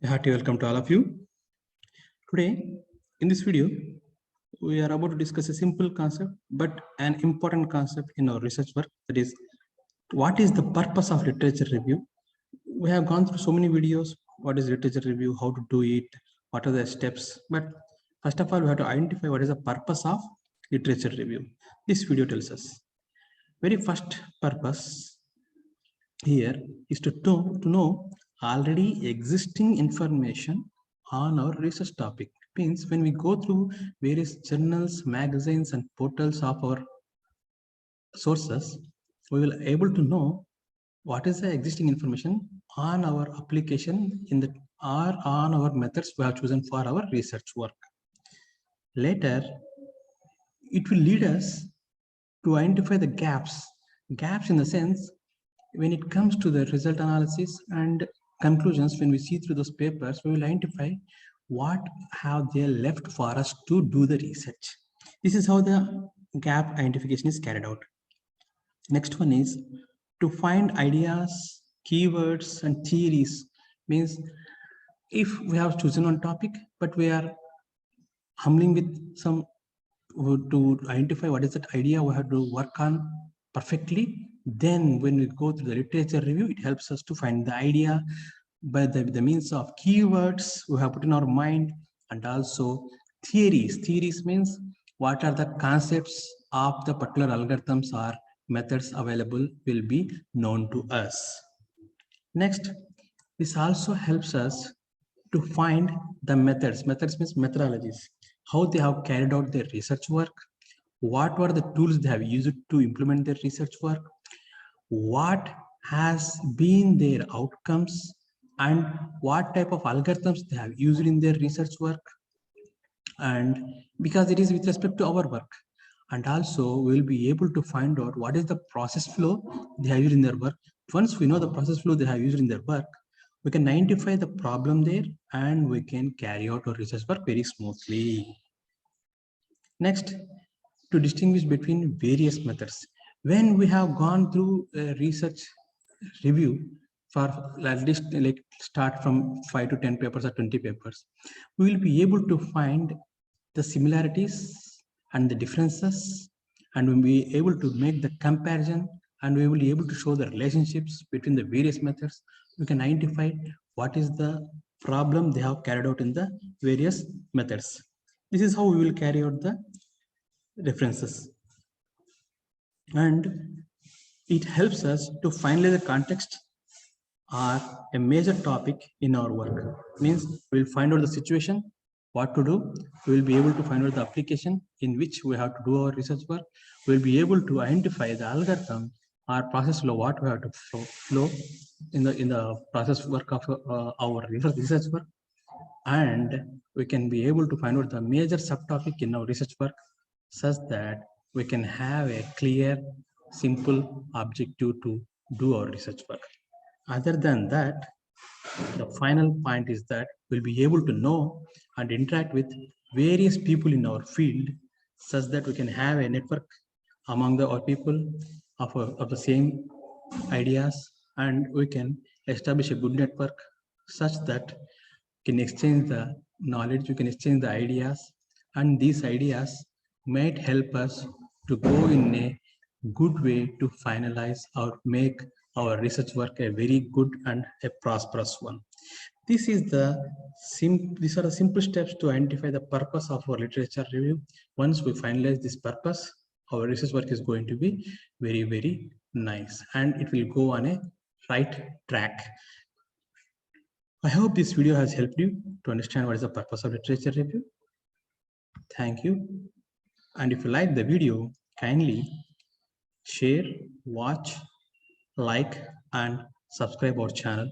A hearty welcome to all of you. Today, in this video, we are about to discuss a simple concept, but an important concept in our research work. That is, what is the purpose of literature review? We have gone through so many videos. What is literature review? How to do it? What are the steps? But first of all, we have to identify what is the purpose of literature review. This video tells us. Very first purpose here is to know already existing information on our research topic. Means when we go through various journals, magazines, and portals of our sources, we will able to know what is the existing information on our application in the or on our methods we have chosen for our research work. Later, it will lead us to identify the gaps in the sense when it comes to the result analysis and conclusions. When we see through those papers, we will identify what have they left for us to do the research. This is how the gap identification is carried out. Next one is to find ideas, keywords, and theories. Means if we have chosen one topic, but we are humbling with some to identify what is that idea we have to work on perfectly, then when we go through the literature review, it helps us to find the idea by the means of keywords we have put in our mind, and also theories. Theories means what are the concepts of the particular algorithms or methods available will be known to us. Next, this also helps us to find the methods. Methods means methodologies, how they have carried out their research work, what were the tools they have used to implement their research work, what has been their outcomes, and what type of algorithms they have used in their research work, and because it is with respect to our work. And also we will be able to find out what is the process flow they have used in their work. Once we know the process flow they have used in their work, we can identify the problem there and we can carry out our research work very smoothly. Next, to distinguish between various methods. When we have gone through a research review for at least like start from 5 to 10 papers or 20 papers, we will be able to find the similarities and the differences, and we will be able to make the comparison, and we will be able to show the relationships between the various methods. We can identify what is the problem they have carried out in the various methods. This is how we will carry out the references, and it helps us to finalize the context or a major topic in our work. Means we'll find out the situation, what to do. We will be able to find out the application in which we have to do our research work. We'll be able to identify the algorithm or process flow, what we have to flow in the process work of our research work, and we can be able to find out the major subtopic in our research work, such that we can have a clear, simple objective to do our research work. Other than that, the final point is that we'll be able to know and interact with various people in our field, such that we can have a network among our people of the same ideas, and we can establish a good network such that we can exchange the knowledge, we can exchange the ideas, and these ideas might help us to go in a good way to finalize or make our research work a very good and a prosperous one. These are the simple steps to identify the purpose of our literature review. Once we finalize this purpose, our research work is going to be very, very nice, and it will go on a right track. I hope this video has helped you to understand what is the purpose of literature review. Thank you. And if you like the video, kindly share, watch, like, and subscribe our channel